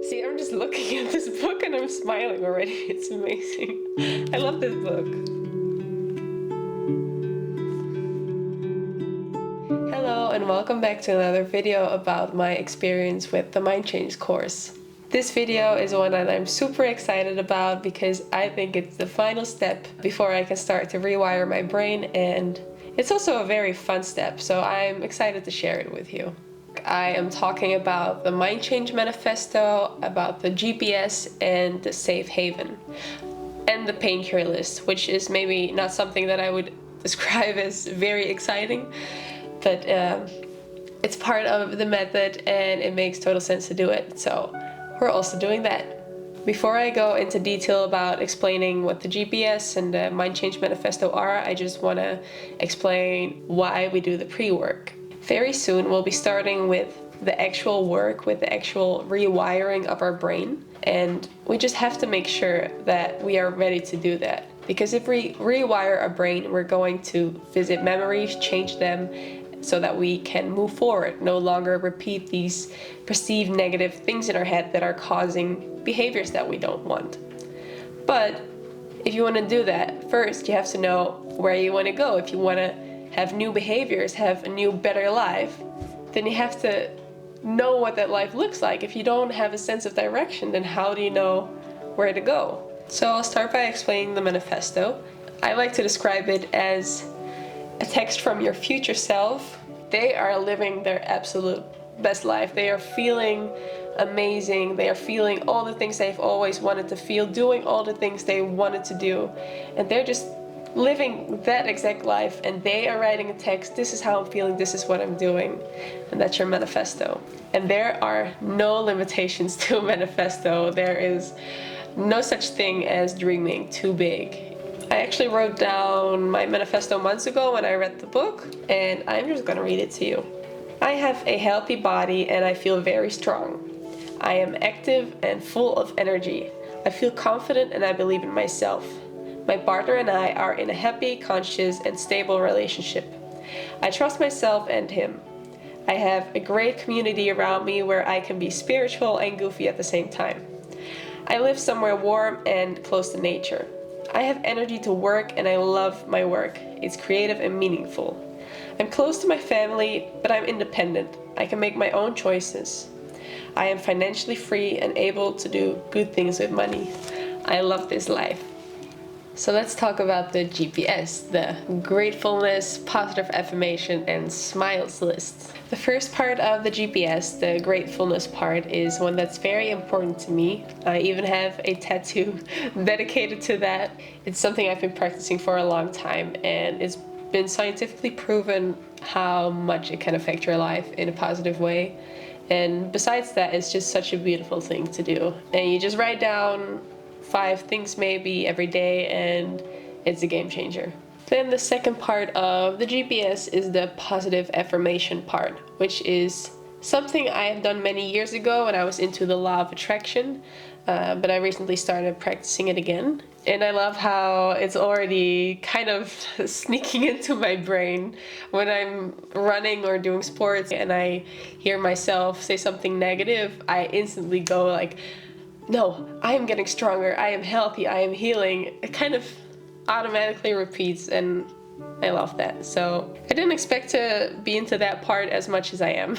See, I'm just looking at this book and I'm smiling already. It's amazing. I love this book. Hello and welcome back to another video about my experience with the Mind Change course. This video is one that I'm super excited about because I think it's the final step before I can start to rewire my brain, and it's also a very fun step, so I'm excited to share it with you. I am talking about the Mind Change Manifesto, about the GPS and the Safe Haven, and the PaNE CuRe list, which is maybe not something that I would describe as very exciting, but it's part of the method and it makes total sense to do it, so we're also doing that. Before I go into detail about explaining what the GPS and the Mind Change Manifesto are, I just want to explain why we do the pre-work. Very soon we'll be starting with the actual work, with the actual rewiring of our brain, and we just have to make sure that we are ready to do that. Because if we rewire our brain, we're going to visit memories, change them, so that we can move forward, no longer repeat these perceived negative things in our head that are causing behaviors that we don't want. But if you want to do that, first you have to know where you want to go. If you want to have new behaviors, have a new, better life, then you have to know what that life looks like. If you don't have a sense of direction, then how do you know where to go? So I'll start by explaining the manifesto. I like to describe it as a text from your future self. They are living their absolute best life. They are feeling amazing. They are feeling all the things they've always wanted to feel, doing all the things they wanted to do, and they're just living that exact life, and they are writing a text. This is how I'm feeling, this is what I'm doing, and that's your manifesto. And there are no limitations to a manifesto. There is no such thing as dreaming too big. I actually wrote down my manifesto months ago when I read the book, and I'm just gonna read it to you. I have a healthy body and I feel very strong. I am active and full of energy. I feel confident and I believe in myself. My partner and I are in a happy, conscious, and stable relationship. I trust myself and him. I have a great community around me where I can be spiritual and goofy at the same time. I live somewhere warm and close to nature. I have energy to work and I love my work. It's creative and meaningful. I'm close to my family, but I'm independent. I can make my own choices. I am financially free and able to do good things with money. I love this life. So let's talk about the GPS, the gratefulness, positive affirmation, and smiles list. The first part of the GPS, the gratefulness part, is one that's very important to me. I even have a tattoo dedicated to that. It's something I've been practicing for a long time, and it's been scientifically proven how much it can affect your life in a positive way. And besides that, it's just such a beautiful thing to do. And you just write down 5 things maybe every day, and it's a game changer. Then the second part of the GPS is the positive affirmation part, which is something I have done many years ago when I was into the law of attraction, but I recently started practicing it again. And I love how it's already kind of sneaking into my brain when I'm running or doing sports and I hear myself say something negative. I instantly go like, no, I am getting stronger, I am healthy, I am healing. It kind of automatically repeats, and I love that. So I didn't expect to be into that part as much as I am.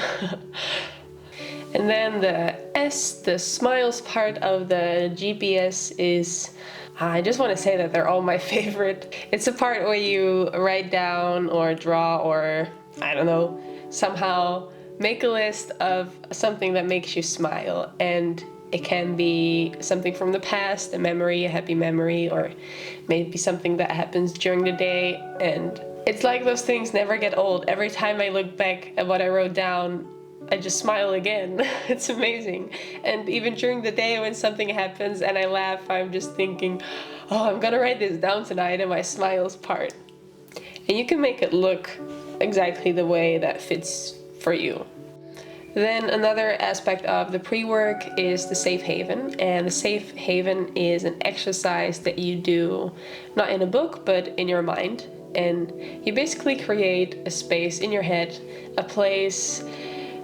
And then the S, the smiles part of the GPS is, I just want to say that they're all my favorite. It's a part where you write down or draw or, I don't know, somehow make a list of something that makes you smile. And it can be something from the past, a memory, a happy memory, or maybe something that happens during the day. And it's like those things never get old. Every time I look back at what I wrote down, I just smile again. It's amazing. And even during the day when something happens and I laugh, I'm just thinking, oh, I'm gonna write this down tonight in my smiles part. And you can make it look exactly the way that fits for you. Then another aspect of the pre-work is the safe haven, and the safe haven is an exercise that you do not in a book but in your mind, and you basically create a space in your head, a place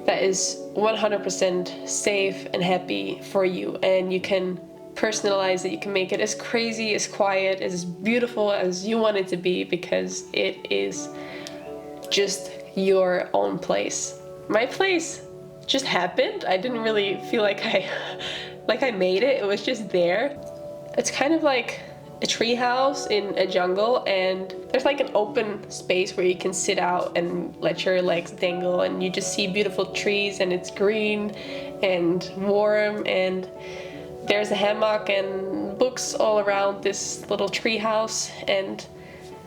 that is 100% safe and happy for you, and you can personalize it. You can make it as crazy, as quiet, as beautiful as you want it to be, because it is just your own place. My place just happened. I didn't really feel like I made it. It was just there. It's kind of like a tree house in a jungle, and there's like an open space where you can sit out and let your legs dangle, and you just see beautiful trees, and it's green and warm, and there's a hammock and books all around this little tree house. And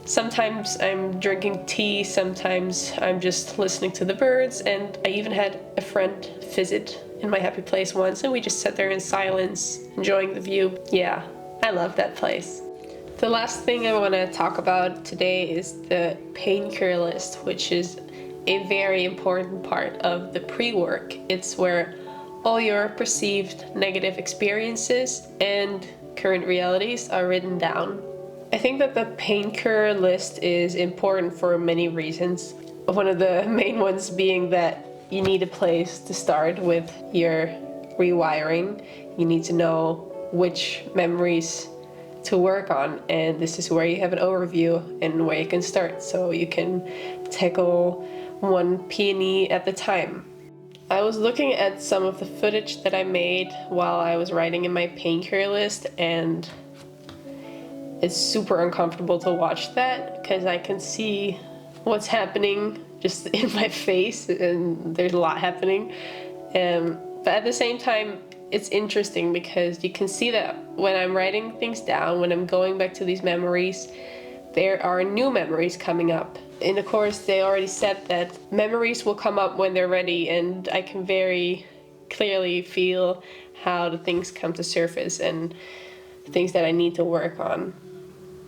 sometimes I'm drinking tea, sometimes I'm just listening to the birds, and I even had a friend visit in my happy place once, and we just sat there in silence, enjoying the view. Yeah, I love that place. The last thing I want to talk about today is the PaNE CuRe list, which is a very important part of the pre-work. It's where all your perceived negative experiences and current realities are written down. I think that the PaNE CuRe list is important for many reasons. One of the main ones being that you need a place to start with your rewiring. You need to know which memories to work on, and this is where you have an overview and where you can start, so you can tackle one PaNE at the time. I was looking at some of the footage that I made while I was writing in my PaNE CuRe list, and it's super uncomfortable to watch that because I can see what's happening just in my face, and there's a lot happening. But at the same time, it's interesting because you can see that when I'm writing things down, when I'm going back to these memories, there are new memories coming up. In the course, they already said that memories will come up when they're ready, and I can very clearly feel how the things come to surface and things that I need to work on.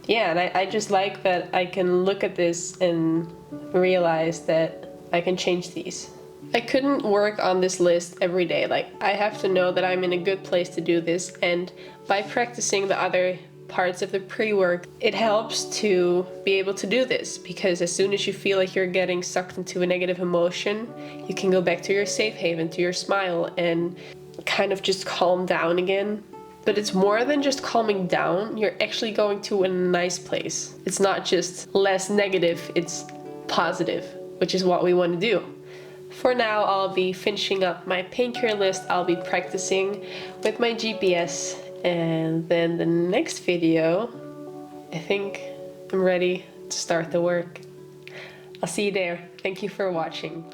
Yeah, and I just like that I can look at this and realize that I can change these. I couldn't work on this list every day. Like, I have to know that I'm in a good place to do this, and by practicing the other parts of the pre-work, it helps to be able to do this, because as soon as you feel like you're getting sucked into a negative emotion, you can go back to your safe haven, to your smile, and kind of just calm down again. But it's more than just calming down. You're actually going to a nice place. It's not just less negative, it's positive, which is what we want to do. For now, I'll be finishing up my PaNE CuRe list. I'll be practicing with my GPS, and then the next video, I think I'm ready to start the work. I'll see you there. Thank you for watching.